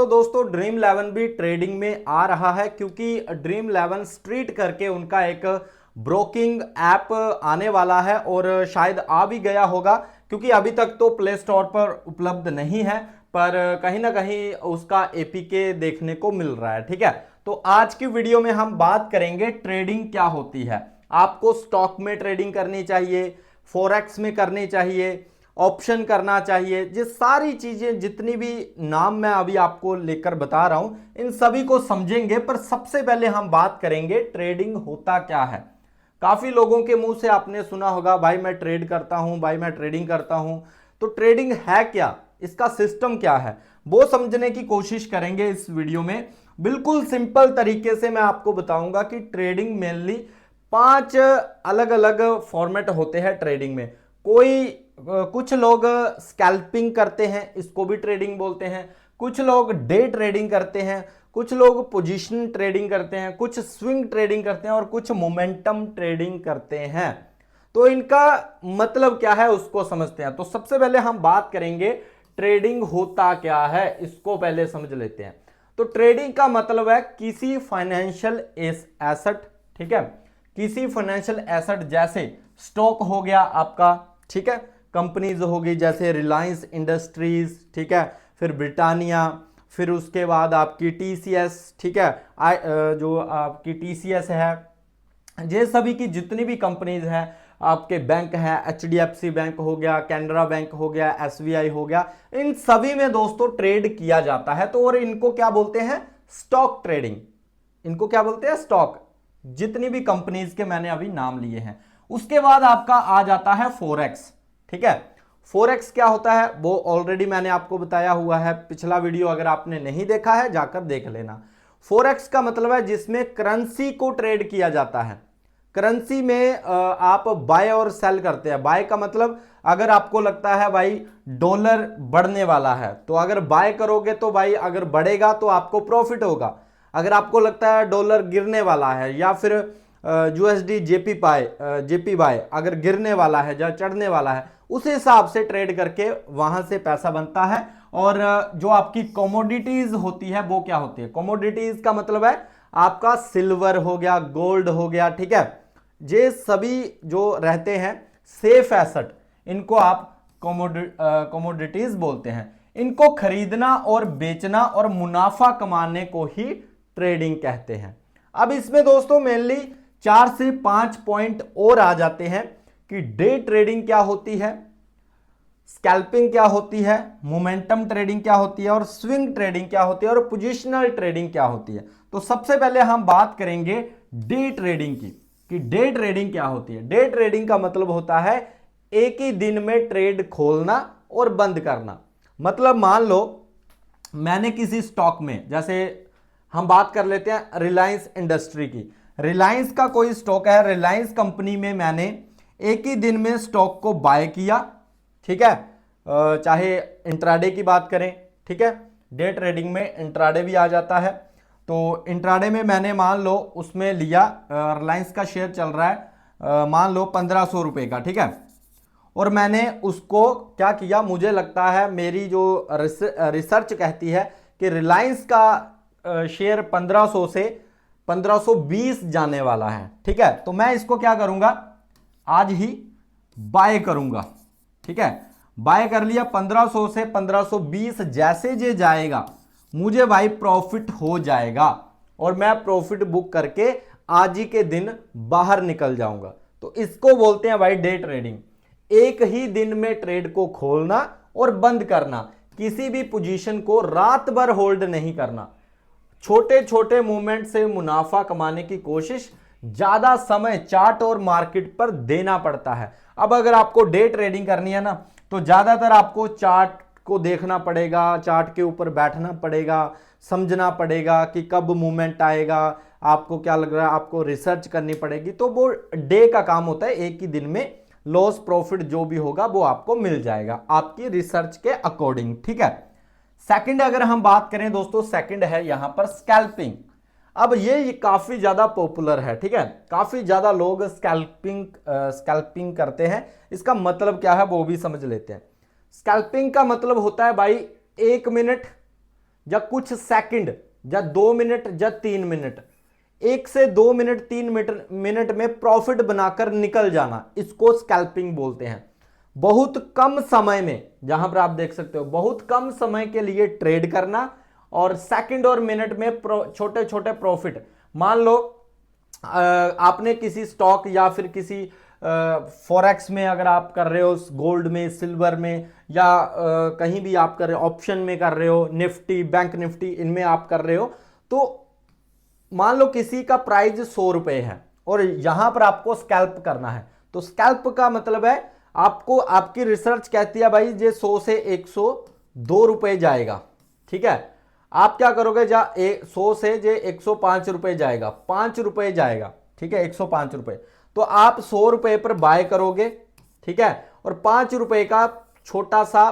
तो दोस्तों ड्रीम 11 भी ट्रेडिंग में आ रहा है, क्योंकि ड्रीम 11 स्ट्रीट करके उनका एक ब्रोकिंग ऐप आने वाला है और शायद आ भी गया होगा, क्योंकि अभी तक तो प्ले स्टोर पर उपलब्ध नहीं है, पर कहीं ना कहीं उसका एपीके देखने को मिल रहा है। ठीक है, तो आज की वीडियो में हम बात करेंगे ट्रेडिंग क्या होती है। आपको स्टॉक में ट्रेडिंग करनी चाहिए, फॉरेक्स में करनी चाहिए, ऑप्शन करना चाहिए, ये सारी चीजें जितनी भी नाम मैं अभी आपको लेकर बता रहा हूं, इन सभी को समझेंगे। पर सबसे पहले हम बात करेंगे ट्रेडिंग होता क्या है। काफी लोगों के मुंह से आपने सुना होगा, भाई मैं ट्रेड करता हूं, भाई मैं ट्रेडिंग करता हूं। तो ट्रेडिंग है क्या, इसका सिस्टम क्या है, वो समझने की कोशिश करेंगे इस वीडियो में। बिल्कुल सिंपल तरीके से मैं आपको बताऊंगा कि ट्रेडिंग मेनली 5 अलग अलग फॉर्मेट होते हैं ट्रेडिंग में। कुछ लोग स्कैल्पिंग करते हैं, इसको भी ट्रेडिंग बोलते हैं। कुछ लोग डे ट्रेडिंग करते हैं, कुछ लोग पोजीशन ट्रेडिंग करते हैं, कुछ स्विंग ट्रेडिंग करते हैं और कुछ मोमेंटम ट्रेडिंग करते हैं। तो इनका मतलब क्या है उसको समझते हैं। तो सबसे पहले हम बात करेंगे ट्रेडिंग होता क्या है, इसको पहले समझ लेते हैं। तो ट्रेडिंग का मतलब है किसी फाइनेंशियल एसेट, ठीक है, किसी फाइनेंशियल एसेट जैसे स्टॉक हो गया आपका, ठीक है, कंपनीज होगी जैसे रिलायंस इंडस्ट्रीज, ठीक है, फिर ब्रिटानिया, फिर उसके बाद आपकी टीसीएस, ठीक है, जो आपकी टीसीएस है, ये सभी की जितनी भी कंपनीज हैं, आपके बैंक है, एचडीएफसी बैंक हो गया, कैनरा बैंक हो गया, एसबीआई हो गया, इन सभी में दोस्तों ट्रेड किया जाता है। तो और इनको क्या बोलते हैं, स्टॉक ट्रेडिंग। इनको क्या बोलते हैं, स्टॉक। जितनी भी कंपनीज के मैंने अभी नाम लिए हैं। उसके बाद आपका आ जाता है फोरेक्स, ठीक है। फोरेक्स क्या होता है वो ऑलरेडी मैंने आपको बताया हुआ है, पिछला वीडियो अगर आपने नहीं देखा है जाकर देख लेना। फोरेक्स का मतलब है जिसमें करेंसी को ट्रेड किया जाता है। करेंसी में आप बाय और सेल करते हैं। बाय का मतलब अगर आपको लगता है भाई डॉलर बढ़ने वाला है, तो अगर बाय करोगे तो भाई अगर बढ़ेगा तो आपको प्रॉफिट होगा। अगर आपको लगता है डॉलर गिरने वाला है, या फिर यूएसडी जेपी बाय अगर गिरने वाला है या चढ़ने वाला है, उस हिसाब से ट्रेड करके वहां से पैसा बनता है। और जो आपकी कमोडिटीज होती है वो क्या होती है, कमोडिटीज का मतलब है आपका सिल्वर हो गया, गोल्ड हो गया, ठीक है, ये सभी जो रहते हैं सेफ एसेट, इनको आप कमोडिटीज बोलते हैं। इनको खरीदना और बेचना और मुनाफा कमाने को ही ट्रेडिंग कहते हैं। अब इसमें दोस्तों मेनली 4 से 5 पॉइंट और आ जाते हैं कि डे ट्रेडिंग क्या होती है, स्कैल्पिंग क्या होती है, मोमेंटम ट्रेडिंग क्या होती है, और स्विंग ट्रेडिंग क्या होती है, और पोजिशनल ट्रेडिंग क्या होती है। तो सबसे पहले हम बात करेंगे डे ट्रेडिंग की, कि डे ट्रेडिंग क्या होती है। डे ट्रेडिंग का मतलब होता है एक ही दिन में ट्रेड खोलना और बंद करना। मतलब मान लो मैंने किसी स्टॉक में, जैसे हम बात कर लेते हैं रिलायंस इंडस्ट्री की, रिलायंस का कोई स्टॉक है, रिलायंस कंपनी में मैंने एक ही दिन में स्टॉक को बाय किया, ठीक है, चाहे इंट्राडे की बात करें, ठीक है, डे ट्रेडिंग में इंट्राडे भी आ जाता है। तो इंट्राडे में मैंने मान लो उसमें लिया, रिलायंस का शेयर चल रहा है मान लो 1500 रुपए का, ठीक है, और मैंने उसको क्या किया, मुझे लगता है मेरी जो रिसर्च कहती है कि रिलायंस का शेयर 1500 से 1520 जाने वाला है, ठीक है, तो मैं इसको क्या करूंगा, आज ही बाय करूंगा, ठीक है, बाय कर लिया 1500 से 1520, जैसे जे जाएगा मुझे भाई प्रॉफिट हो जाएगा और मैं प्रॉफिट बुक करके आज ही के दिन बाहर निकल जाऊंगा। तो इसको बोलते हैं भाई डे ट्रेडिंग। एक ही दिन में ट्रेड को खोलना और बंद करना, किसी भी पोजीशन को रात भर होल्ड नहीं करना, छोटे छोटे मूवमेंट से मुनाफा कमाने की कोशिश, ज्यादा समय चार्ट और मार्केट पर देना पड़ता है। अब अगर आपको डे ट्रेडिंग करनी है ना, तो ज्यादातर आपको चार्ट को देखना पड़ेगा, चार्ट के ऊपर बैठना पड़ेगा, समझना पड़ेगा कि कब मूवमेंट आएगा, आपको क्या लग रहा है, आपको रिसर्च करनी पड़ेगी। तो वो डे का काम होता है, एक ही दिन में लॉस प्रॉफिट जो भी होगा वो आपको मिल जाएगा आपकी रिसर्च के अकॉर्डिंग, ठीक है। सेकंड अगर हम बात करें दोस्तों, सेकंड है यहां पर स्कैल्पिंग। अब ये काफी ज्यादा पॉपुलर है, ठीक है, काफी ज्यादा लोग स्कैल्पिंग करते हैं। इसका मतलब क्या है वो भी समझ लेते हैं। स्कैल्पिंग का मतलब होता है भाई 1 मिनट या कुछ सेकंड या 2 मिनट या 3 मिनट, 1 से 2 मिनट 3 मिनट में प्रॉफिट बनाकर निकल जाना, इसको स्कैल्पिंग बोलते हैं। बहुत कम समय में, जहां पर आप देख सकते हो बहुत कम समय के लिए ट्रेड करना और सेकंड और मिनट में छोटे छोटे प्रॉफिट। मान लो आपने किसी स्टॉक या फिर किसी फॉरेक्स में अगर आप कर रहे हो, गोल्ड में, सिल्वर में, या कहीं भी आप कर रहे हो, ऑप्शन में कर रहे हो, निफ्टी, बैंक निफ्टी, इनमें आप कर रहे हो, तो मान लो किसी का प्राइस 100 रुपए है और यहां पर आपको स्कैल्प करना है। तो स्कैल्प का मतलब है आपको, आपकी रिसर्च कहती है भाई ये 100 से 102 रुपए जाएगा, ठीक है। आप क्या करोगे, 100 से जे 105 रुपए जाएगा, 5 रुपए जाएगा, ठीक है, 105 रुपए, तो आप 100 रुपए पर बाय करोगे, ठीक है, और 5 रुपए का छोटा सा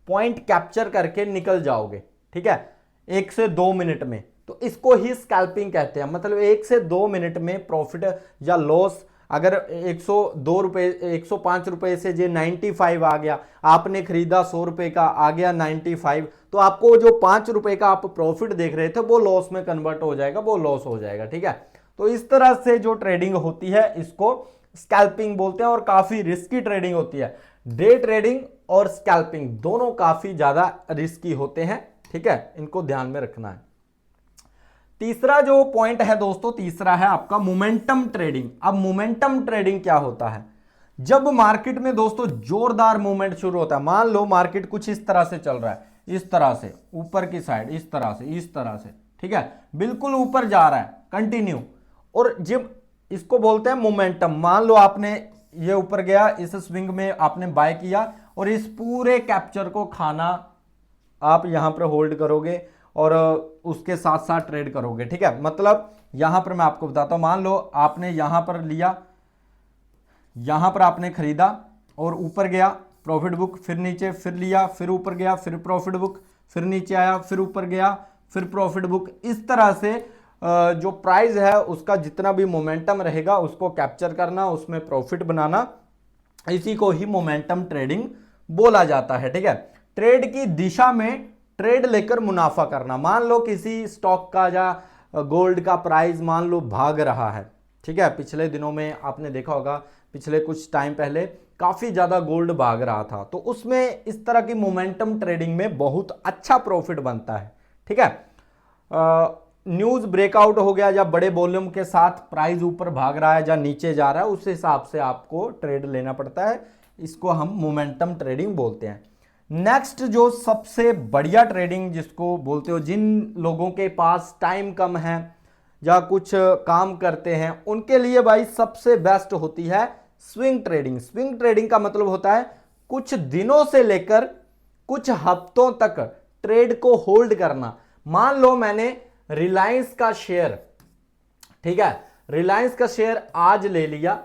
पॉइंट कैप्चर करके निकल जाओगे, ठीक है, 1 से 2 मिनट में। तो इसको ही स्कैल्पिंग कहते हैं। मतलब 1 से 2 मिनट में प्रॉफिट या लॉस, अगर 102 रुपए, 105 रुपए से जे 95 आ गया, आपने खरीदा 100 रुपए का, आ गया 95, तो आपको जो 5 रुपए का आप प्रॉफिट देख रहे थे वो लॉस में कन्वर्ट हो जाएगा, वो लॉस हो जाएगा, ठीक है। तो इस तरह से जो ट्रेडिंग होती है इसको स्कैल्पिंग बोलते हैं और काफी रिस्की ट्रेडिंग होती है। डे ट्रेडिंग और स्कैल्पिंग दोनों काफी ज्यादा रिस्की होते हैं, ठीक है, इनको ध्यान में रखना है। तीसरा जो पॉइंट है दोस्तों, तीसरा है आपका मोमेंटम ट्रेडिंग। अब मोमेंटम ट्रेडिंग क्या होता है, जब मार्केट में दोस्तों जोरदार मूवमेंट शुरू होता है, मान लो मार्केट कुछ इस तरह से चल रहा है, इस तरह से ऊपर की साइड, इस तरह से, इस तरह से, ठीक है, बिल्कुल ऊपर जा रहा है कंटिन्यू, और जब इसको बोलते हैं मोमेंटम। मान लो आपने ये ऊपर गया, इस स्विंग में आपने बाय किया और इस पूरे कैप्चर को खाना आप यहां पर होल्ड करोगे और उसके साथ साथ ट्रेड करोगे, ठीक है। मतलब यहां पर मैं आपको बताता हूं, मान लो आपने यहां पर लिया, यहां पर आपने खरीदा और ऊपर गया प्रॉफिट बुक, फिर नीचे, फिर लिया, फिर ऊपर गया, फिर प्रॉफिट बुक, फिर नीचे आया, फिर ऊपर गया, फिर प्रॉफिट बुक। इस तरह से जो प्राइस है उसका जितना भी मोमेंटम रहेगा उसको कैप्चर करना, उसमें प्रॉफिट बनाना, इसी को ही मोमेंटम ट्रेडिंग बोला जाता है, ठीक है। ट्रेड की दिशा में ट्रेड लेकर मुनाफा करना। मान लो किसी स्टॉक का या गोल्ड का प्राइस मान लो भाग रहा है, ठीक है, पिछले दिनों में आपने देखा होगा, पिछले कुछ टाइम पहले काफी ज्यादा गोल्ड भाग रहा था, तो उसमें इस तरह की मोमेंटम ट्रेडिंग में बहुत अच्छा प्रॉफिट बनता है, ठीक है। न्यूज ब्रेकआउट हो गया या बड़े वॉल्यूम के साथ प्राइस ऊपर भाग रहा है या नीचे जा रहा है, उस हिसाब से आपको ट्रेड लेना पड़ता है, इसको हम मोमेंटम ट्रेडिंग बोलते हैं। नेक्स्ट जो सबसे बढ़िया ट्रेडिंग जिसको बोलते हो, जिन लोगों के पास टाइम कम है या कुछ काम करते हैं उनके लिए भाई सबसे बेस्ट होती है स्विंग ट्रेडिंग। स्विंग ट्रेडिंग का मतलब होता है कुछ दिनों से लेकर कुछ हफ्तों तक ट्रेड को होल्ड करना। मान लो मैंने रिलायंस का शेयर, ठीक है, रिलायंस का शेयर आज ले लिया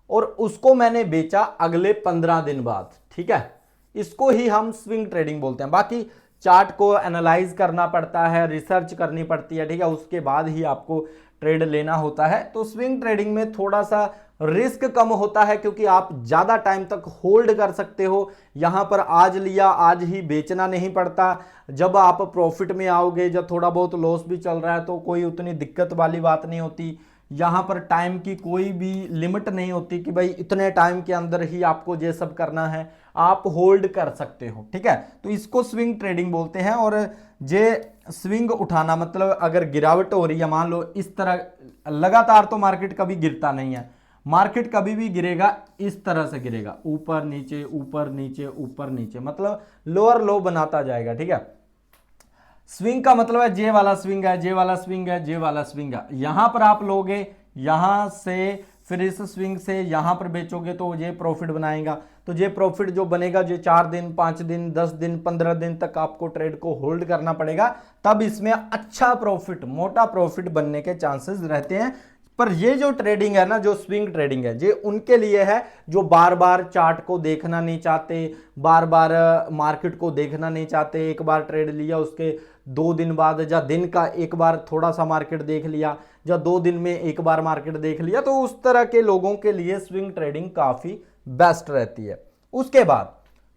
और उसको मैंने बेचा अगले 15 दिन बाद, ठीक है, इसको ही हम स्विंग ट्रेडिंग बोलते हैं। बाकी चार्ट को एनालाइज करना पड़ता है, रिसर्च करनी पड़ती है, ठीक है, उसके बाद ही आपको ट्रेड लेना होता है। तो स्विंग ट्रेडिंग में थोड़ा सा रिस्क कम होता है क्योंकि आप ज्यादा टाइम तक होल्ड कर सकते हो। यहां पर आज लिया आज ही बेचना नहीं पड़ता। जब आप प्रॉफिट में आओगे, जब थोड़ा बहुत लॉस भी चल रहा है तो कोई उतनी दिक्कत वाली बात नहीं होती। यहां पर टाइम की कोई भी लिमिट नहीं होती कि भाई इतने टाइम के अंदर ही आपको ये सब करना है, आप होल्ड कर सकते हो, ठीक है। तो इसको स्विंग ट्रेडिंग बोलते हैं। और जे स्विंग उठाना मतलब अगर गिरावट हो रही है, मान लो इस तरह, लगातार तो मार्केट कभी गिरता नहीं है, मार्केट कभी भी गिरेगा इस तरह से गिरेगा, ऊपर नीचे ऊपर नीचे ऊपर नीचे, मतलब लोअर लो बनाता जाएगा, ठीक है। स्विंग का मतलब है जे वाला स्विंग है, जे वाला स्विंग है, जे वाला स्विंग है। यहां पर आप लोगे, यहां से फिर इस स्विंग से यहां पर बेचोगे तो ये प्रॉफिट बनाएगा। तो ये प्रॉफिट जो बनेगा, जो 4 दिन 5 दिन 10 दिन 15 दिन तक आपको ट्रेड को होल्ड करना पड़ेगा, तब इसमें अच्छा प्रॉफिट, मोटा प्रॉफिट बनने के चांसेस रहते हैं। पर ये जो ट्रेडिंग है ना, जो स्विंग ट्रेडिंग है, ये उनके लिए है जो बार बार चार्ट को देखना नहीं चाहते, बार बार मार्केट को देखना नहीं चाहते। एक बार ट्रेड लिया, उसके 2 दिन बाद या दिन का एक बार थोड़ा सा मार्केट देख लिया, या 2 दिन में एक बार मार्केट देख लिया, तो उस तरह के लोगों के लिए स्विंग ट्रेडिंग काफी बेस्ट रहती है। उसके बाद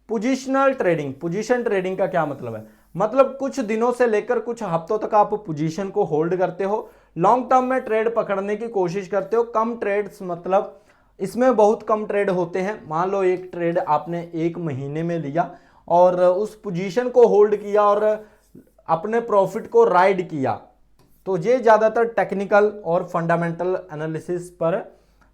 पोजिशनल ट्रेडिंग। पोजीशन ट्रेडिंग का क्या मतलब है? मतलब कुछ दिनों से लेकर कुछ हफ्तों तक आप पोजीशन को होल्ड करते हो, लॉन्ग टर्म में ट्रेड पकड़ने की कोशिश करते हो। कम ट्रेड्स, मतलब इसमें बहुत कम ट्रेड होते हैं। मान लो एक ट्रेड आपने एक महीने में लिया और उस पोजीशन को होल्ड किया और अपने प्रॉफिट को राइड किया, तो ये ज़्यादातर टेक्निकल और फंडामेंटल एनालिसिस पर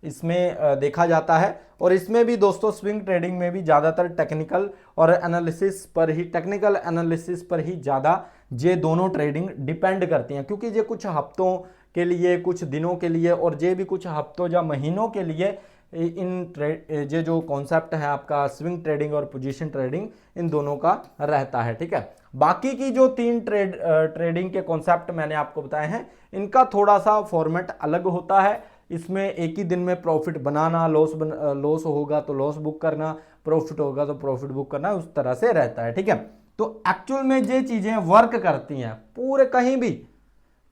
इसमें देखा जाता है। और इसमें भी दोस्तों स्विंग ट्रेडिंग में भी ज़्यादातर टेक्निकल और एनालिसिस पर ही, टेक्निकल एनालिसिस पर ही ज़्यादा ये दोनों ट्रेडिंग डिपेंड करती हैं, क्योंकि ये कुछ हफ्तों के लिए, कुछ दिनों के लिए और ये भी कुछ हफ्तों या महीनों के लिए ये जो कॉन्सेप्ट है आपका स्विंग ट्रेडिंग और पोजीशन ट्रेडिंग, इन दोनों का रहता है। ठीक है, बाकी की जो 3 ट्रेडिंग के कॉन्सेप्ट मैंने आपको बताए हैं, इनका थोड़ा सा फॉर्मेट अलग होता है। इसमें एक ही दिन में प्रॉफिट बनाना, लॉस होगा तो लॉस बुक करना, प्रॉफिट होगा तो प्रॉफिट बुक करना, उस तरह से रहता है। ठीक है, तो एक्चुअल में ये चीजें वर्क करती हैं पूरे, कहीं भी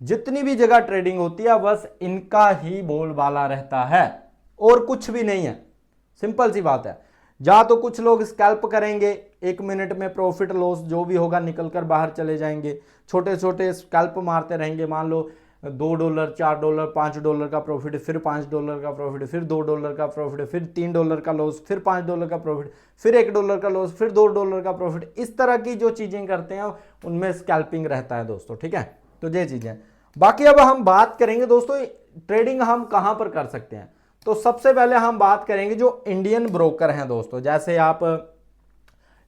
जितनी भी जगह ट्रेडिंग होती है बस इनका ही बोलबाला रहता है और कुछ भी नहीं है। सिंपल सी बात है। या तो कुछ लोग स्कैल्प करेंगे, 1 मिनट में प्रॉफिट लॉस जो भी होगा निकल कर बाहर चले जाएंगे, छोटे छोटे स्कैल्प मारते रहेंगे। मान लो $2, $4, $5 का प्रॉफिट, फिर $5 का प्रॉफिट, फिर $2 का प्रॉफिट, फिर $3 का लॉस, फिर $5 का प्रॉफिट, फिर $1 का लॉस, फिर $2 का प्रॉफिट। इस तरह की जो चीजें करते हैं उनमें स्कैल्पिंग रहता है दोस्तों। ठीक है, तो ये चीजें। बाकी अब हम बात करेंगे दोस्तों ट्रेडिंग हम कहां पर कर सकते हैं। तो सबसे पहले हम बात करेंगे जो इंडियन ब्रोकर हैं दोस्तों। जैसे आप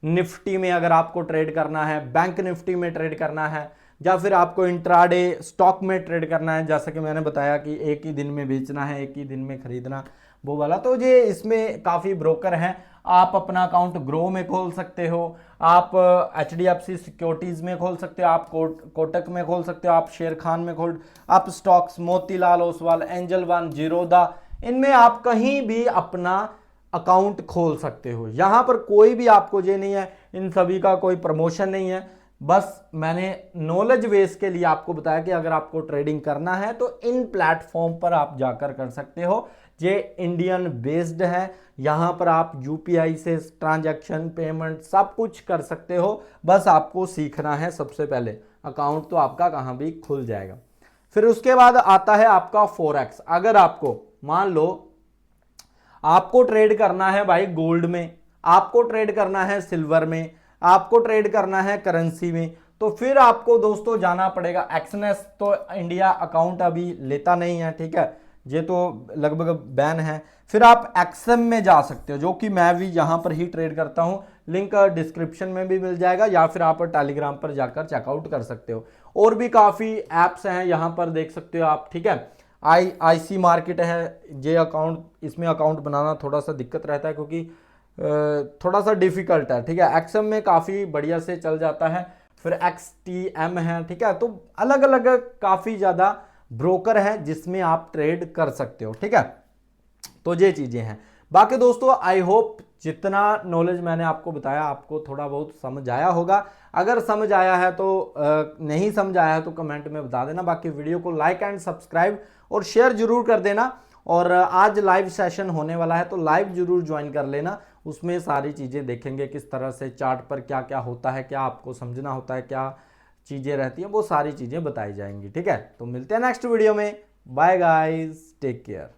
निफ्टी में अगर आपको ट्रेड करना है, बैंक निफ्टी में ट्रेड करना है, या फिर आपको इंट्राडे स्टॉक में ट्रेड करना है, जैसा कि मैंने बताया कि एक ही दिन में बेचना है, एक ही दिन में खरीदना, वो वाला, तो ये इसमें काफ़ी ब्रोकर हैं। आप अपना अकाउंट ग्रो में खोल सकते हो, आप HDFC सिक्योरिटीज़ में खोल सकते हो, आप कोटक में खोल सकते हो, आप शेर खान में आप stocks, Motilal Oswal, angel one, Zerodha, इनमें आप कहीं भी अपना अकाउंट खोल सकते हो। यहां पर कोई भी आपको ये नहीं है, इन सभी का कोई प्रमोशन नहीं है, बस मैंने नॉलेज बेस के लिए आपको बताया कि अगर आपको ट्रेडिंग करना है तो इन प्लेटफॉर्म पर आप जाकर कर सकते हो। ये इंडियन बेस्ड है, यहां पर आप UPI से ट्रांजैक्शन, पेमेंट सब कुछ कर सकते हो। बस आपको सीखना है। सबसे पहले अकाउंट तो आपका कहां भी खुल जाएगा। फिर उसके बाद आता है आपका फॉरेक्स। अगर आपको मान लो आपको ट्रेड करना है भाई गोल्ड में, आपको ट्रेड करना है सिल्वर में, आपको ट्रेड करना है करेंसी में, तो फिर आपको दोस्तों जाना पड़ेगा एक्सनेस। तो इंडिया अकाउंट अभी लेता नहीं है, ठीक है, ये तो लगभग बैन है। फिर आप एक्सएम में जा सकते हो, जो कि मैं भी यहां पर ही ट्रेड करता हूं, लिंक डिस्क्रिप्शन में भी मिल जाएगा, या फिर आप टेलीग्राम पर जाकर चेकआउट कर सकते हो। और भी काफी एप्स हैं यहां पर, देख सकते हो आप। ठीक है, IC मार्केट है, ये अकाउंट, इसमें अकाउंट बनाना थोड़ा सा दिक्कत रहता है क्योंकि थोड़ा सा डिफिकल्ट है। ठीक है, एक्सएम में काफ़ी बढ़िया से चल जाता है। फिर XTM है। ठीक है, तो अलग अलग काफ़ी ज़्यादा ब्रोकर हैं जिसमें आप ट्रेड कर सकते हो। ठीक है, तो ये चीज़ें हैं। बाकी दोस्तों आई होप जितना नॉलेज मैंने आपको बताया आपको थोड़ा बहुत समझ आया होगा। अगर समझ आया है तो नहीं समझ आया है तो कमेंट में बता देना। बाकी वीडियो को लाइक एंड सब्सक्राइब और शेयर जरूर कर देना। और आज लाइव सेशन होने वाला है तो लाइव जरूर ज्वाइन कर लेना। उसमें सारी चीज़ें देखेंगे, किस तरह से चार्ट पर क्या क्या होता है, क्या आपको समझना होता है, क्या चीज़ें रहती हैं, वो सारी चीज़ें बताई जाएंगी। ठीक है, तो मिलते हैं नेक्स्ट वीडियो में। Bye guys, take care.